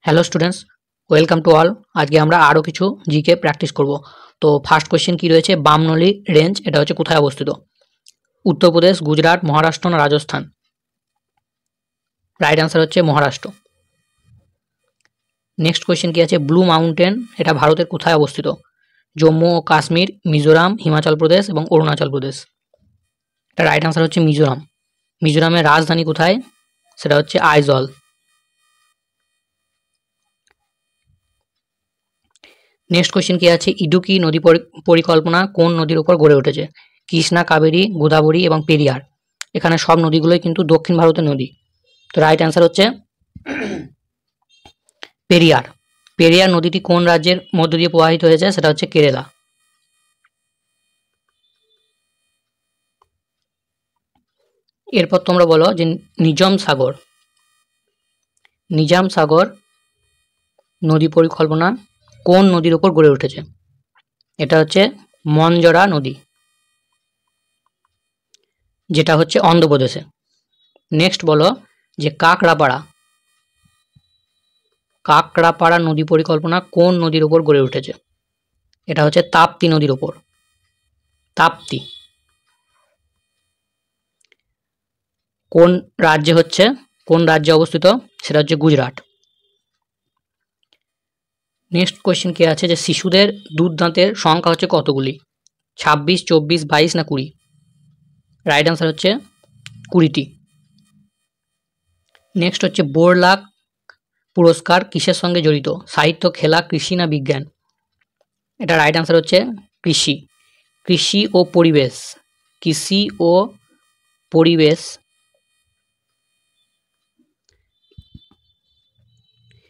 Hello students, welcome to all. আজকে আমরা আরও কিছু জিকে প্র্যাকটিস করব। তো ফার্স্ট কোয়েশ্চেন কি রয়েছে, বামনলি রেঞ্জ এটা হচ্ছে কোথায় অবস্থিত? উত্তরপ্রদেশ, গুজরাট, মহারাষ্ট্র না রাজস্থান? রাইট অ্যান্সার হচ্ছে মহারাষ্ট্র। নেক্সট কোয়েশ্চেন কি আছে, ব্লু মাউন্টেন এটা ভারতের কোথায় অবস্থিত? জম্মু ও কাশ্মীর, মিজোরাম, হিমাচল প্রদেশ এবং অরুণাচল প্রদেশ? এটা রাইট অ্যান্সার হচ্ছে মিজোরাম। মিজোরামের রাজধানী কোথায়? সেটা হচ্ছে আইজল। নেক্সট কোয়েশ্চেন কি আছে, ইডুকি নদী পরিকল্পনা কোন নদীর উপর গড়ে উঠেছে? কৃষ্ণা, কাবেরী, গোদাবরী এবং পেরিয়ার? এখানে সব নদীগুলোই কিন্তু দক্ষিণ ভারতের নদী। তো রাইট অ্যান্সার হচ্ছে পেরিয়ার। পেরিয়ার নদীটি কোন রাজ্যের মধ্য দিয়ে প্রবাহিত হয়েছে? সেটা হচ্ছে কেরালা। এরপর তোমরা বলো যে নিজাম সাগর নদী পরিকল্পনা কোন নদীর উপর গড়ে উঠেছে? এটা হচ্ছে মনজরা নদী, যেটা হচ্ছে অন্ধ্রপ্রদেশে। নেক্সট বলো যে কাকড়াপাড়া নদী পরিকল্পনা কোন নদীর উপর গড়ে উঠেছে? এটা হচ্ছে তাপ্তি নদীর উপর। তাপ্তি কোন রাজ্যে অবস্থিত? সেটা হচ্ছে গুজরাট। নেক্সট কোয়েশ্চেন কি আছে যে শিশুদের দুধদাঁতের সংখ্যা হচ্ছে কতগুলি? 26, 24, 22 না 20? রাইট অ্যান্সার হচ্ছে 20টি। নেক্সট হচ্ছে বোরলাগ পুরস্কার কিসের সঙ্গে জড়িত? সাহিত্য, খেলা, কৃষি না বিজ্ঞান? এটা রাইট অ্যান্সার হচ্ছে কৃষি। কৃষি ও পরিবেশ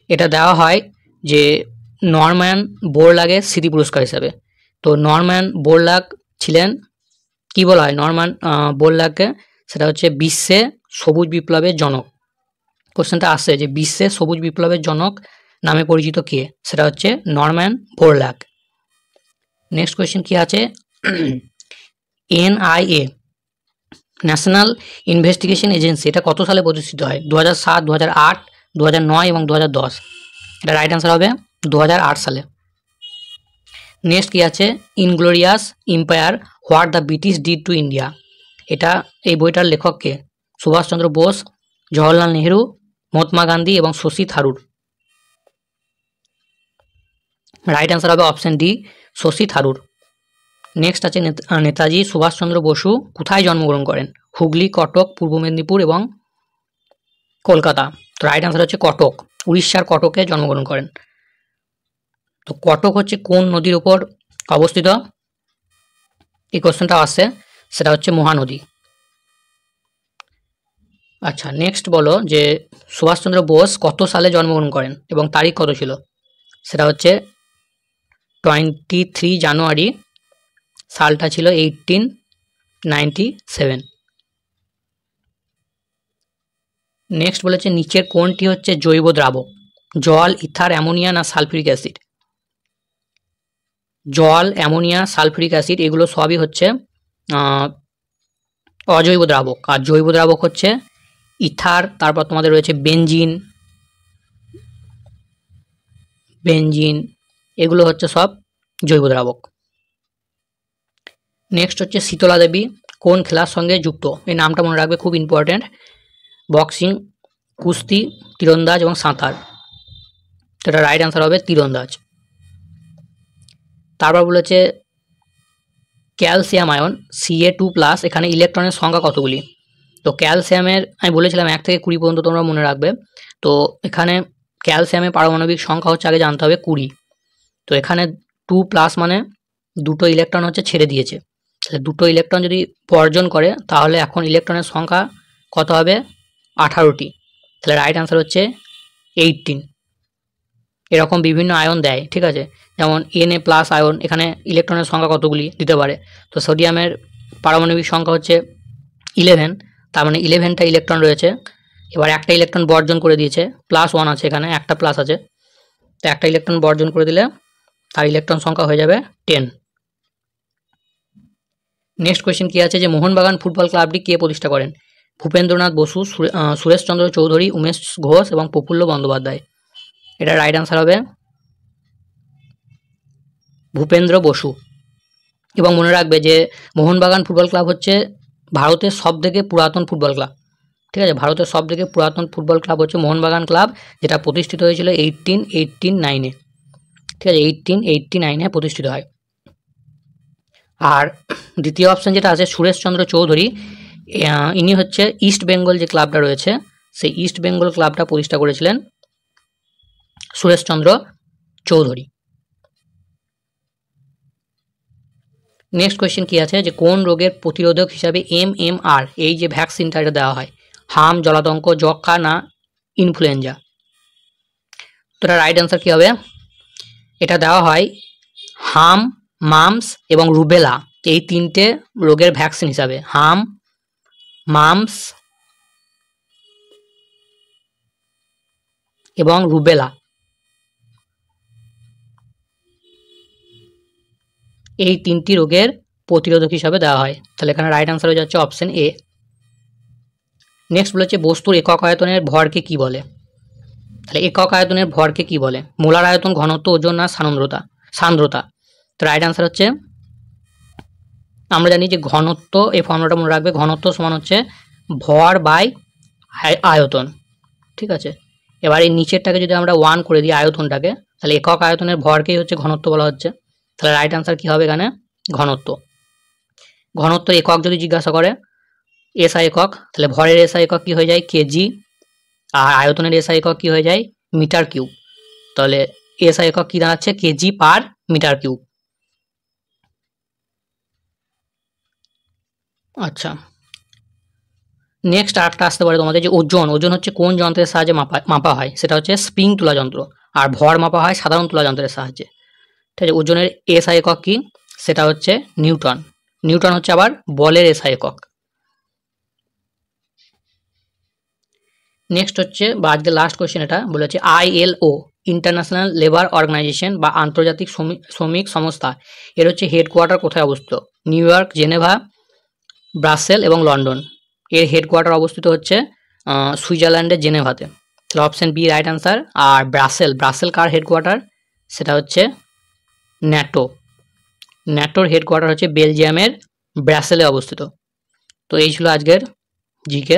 এটা দেওয়া হয় যে নরম্যান বোরলাগের স্মৃতি পুরস্কার হিসাবে। তো নরম্যান বোরলাগ ছিলেন, কি বলা হয় নরম্যান বোরলাগকে? সেটা হচ্ছে বিশ্বে সবুজ বিপ্লবের জনক। কোশ্চেনটা আসছে যে বিশ্বে সবুজ বিপ্লবের জনক নামে পরিচিত কে? সেটা হচ্ছে নরম্যান বোরলাগ। নেক্সট কোয়েশ্চেন কি আছে, NIA ন্যাশনাল ইনভেস্টিগেশন এজেন্সি এটা কত সালে প্রতিষ্ঠিত হয়? 2007, 2008, 2009 এবং 2010? এটা রাইট অ্যান্সার হবে 2008 সালে। নেক্সট কি আছে, inglorious empire what the British did to India? এই বইটার লেখক কে? সুভাষচন্দ্র বোস, জওহরলাল নেহেরু, মহাত্মা গান্ধী এবং শশী থারুর? রাইট অ্যান্সার হবে option D, Shashi Tharoor. Next আছে নেতাজি সুভাষচন্দ্র বসু কোথায় জন্মগ্রহণ করেন? হুগলি, কটক, পূর্ব মেদিনীপুর এবং কলকাতা? তো রাইট অ্যান্সার হচ্ছে কটক। উড়িষ্যার কটকে জন্মগ্রহণ করেন। তো কটক হচ্ছে কোন নদীর উপর অবস্থিত? এই কোশ্চেনটা আসছে, সেটা হচ্ছে মহানদী। আচ্ছা, নেক্সট বলো যে সুভাষচন্দ্র বোস কত সালে জন্মগ্রহণ করেন এবং তারিখ কত ছিল? সেটা হচ্ছে 23 জানুয়ারি, সালটা ছিল 1897। নেক্সট বলেছে নিচের কোনটি হচ্ছে জৈব দ্রাবক? জল, ইথার, অ্যামোনিয়া না সালফিউরিক অ্যাসিড? জল, অ্যামোনিয়া, সালফিউরিক অ্যাসিড এগুলো সবই হচ্ছে অজৈব দ্রাবক। আর জৈব দ্রাবক হচ্ছে ইথার, তারপর তোমাদের রয়েছে বেনজিন, এগুলো হচ্ছে সব জৈব দ্রাবক। নেক্সট হচ্ছে শীতলা দেবী কোন খেলার সঙ্গে যুক্ত? এই নামটা মনে রাখবে, খুব ইম্পর্টেন্ট। বক্সিং, কুস্তি, তীরন্দাজ এবং সাঁতার? সেটা রাইট অ্যান্সার হবে তীরন্দাজ। তারপর বলেছে ক্যালসিয়াম আয়ন Ca2+ এখানে ইলেকট্রনের সংখ্যা কতগুলি? তো ক্যালসিয়ামের আমি বলেছিলাম 1 থেকে 20 পর্যন্ত তোমরা মনে রাখবে। তো এখানে ক্যালসিয়ামের পারমাণবিক সংখ্যা হচ্ছে আগে জানতে হবে 20। তো এখানে 2+ মানে দুটো ইলেকট্রন হচ্ছে ছেড়ে দিয়েছে। দুটো ইলেকট্রন যদি বর্জন করে তাহলে এখন ইলেকট্রনের সংখ্যা কত হবে? 18টি। তাহলে রাইট অ্যান্সার হচ্ছে 18। এরকম বিভিন্ন আয়ন দেয়, ঠিক আছে, যেমন Na+ আয়ন, এখানে ইলেকট্রনের সংখ্যা কতগুলি দিতে পারে। তো সোডিয়ামের পারমাণবিক সংখ্যা হচ্ছে 11, তার মানে 11টা ইলেকট্রন রয়েছে। এবার একটা ইলেকট্রন বর্জন করে দিয়েছে, +1 আছে, এখানে একটা প্লাস আছে, তো একটা ইলেকট্রন বর্জন করে দিলে তার ইলেকট্রন সংখ্যা হয়ে যাবে 10। নেক্সট কোয়েশ্চেন কি আছে যে মোহনবাগান ফুটবল ক্লাবটি কে প্রতিষ্ঠা করেন? ভূপেন্দ্রনাথ বসু, সুরেশচন্দ্র চৌধুরী, উমেশ ঘোষ এবং প্রফুল্ল বন্দ্যোপাধ্যায়? এটা রাইট আনসার হবে ভূপেন্দ্র বসু। এবং মনে রাখবে যে মোহনবাগান ফুটবল ক্লাব হচ্ছে ভারতের সবথেকে পুরাতন ফুটবল ক্লাব। ঠিক আছে, ভারতের সবথেকে পুরাতন ফুটবল ক্লাব হচ্ছে মোহনবাগান ক্লাব, যেটা প্রতিষ্ঠিত হয়েছিল 1889-এ। ঠিক আছে, 1889-এ প্রতিষ্ঠিত হয়। আর দ্বিতীয় অপশান যেটা আছে সুরেশচন্দ্র চৌধুরী, ইনি হচ্ছে ইস্ট বেঙ্গল যে ক্লাবটা রয়েছে সেই ইস্ট বেঙ্গল ক্লাবটা প্রতিষ্ঠা করেছিলেন সুরেশচন্দ্র চৌধুরী। নেক্সট কোয়েশ্চেন কি আছে যে কোন রোগের প্রতিরোধক হিসাবে MMR এই যে ভ্যাকসিনটা এটা দেওয়া হয়, হাম, জলাতঙ্ক, যক্ষ্মা না ইনফ্লুয়েঞ্জা? তো এটা রাইট অ্যান্সার কী হবে? এটা দেওয়া হয় হাম, মামস এবং রুবেলা এই তিনটে রোগের ভ্যাকসিন হিসাবে। হাম, মামস এবং রুবেলা এই তিনটি রোগের প্রতিরোধক হিসাবে দেওয়া হয়। তাহলে এখানে রাইট আনসার হয়ে যাচ্ছে অপশন এ। নেক্সট বলেছে বস্তুর একক আয়তনের ভরকে কি বলে? তাহলে একক আয়তনের ভরকে কি বলে? মোলার আয়তন, ঘনত্ব, ওজন না সান্দ্রতা? তো রাইট আনসার হচ্ছে, আমরা জানি যে ঘনত্ব, এই ফর্মুলাটা মনে রাখবে, ঘনত্ব সমান হচ্ছে ভর বাই আয়তন। ঠিক আছে, এবার এই নিচেরটাকে যদি আমরা 1 করে দিই আয়তনটাকে, তাহলে একক আয়তনের ভরকেই হচ্ছে ঘনত্ব বলা হচ্ছে। তাহলে রাইট আনসার কি হবে এখানে? ঘনত্ব। ঘনত্ব একক যদি জিজ্ঞাসা করে এসআই একক, তাহলে ভরের এসআই একক কি হয়ে যায়? কেজি। আর আয়তনের এসআই একক কি হয়ে যায়? Metre cube. তাহলে এসআই একক কি দাঁড়াচ্ছে? Kg per metre cube. আচ্ছা, নেক্সট আরেকটা আসতে পারে তোমাদের যে ওজন হচ্ছে কোন যন্ত্রের সাহায্যে মাপা হয়? সেটা হচ্ছে স্প্রিং তুলা যন্ত্র। আর ভর মাপা হয় সাধারণ তুলা যন্ত্রের সাহায্যে। ঠিক আছে, ওজনের এসআই একক কি? সেটা হচ্ছে নিউটন। নিউটন হচ্ছে আবার বলের এসআই একক। নেক্সট হচ্ছে বা আজকে লাস্ট কোয়েশ্চেন, এটা বলেছে ILO ইন্টারন্যাশনাল লেবার অর্গানাইজেশন বা আন্তর্জাতিক শ্রমিক সংস্থা, এর হচ্ছে হেডকোয়ার্টার কোথায় অবস্থিত? নিউ ইয়র্ক, জেনেভা, ব্রাসেল এবং লন্ডন। এর হেডকোয়ার্টার অবস্থিত হচ্ছে সুইজারল্যান্ডের জেনেভাতে। তাহলে অপশন বি রাইট আনসার। আর ব্রাসেল কার হেডকোয়ার্টার? সেটা হচ্ছে ন্যাটোর হেডকোয়ার্টার হচ্ছে বেলজিয়ামের ব্রাসেলে অবস্থিত। তো এই ছিল আজকের জিকে।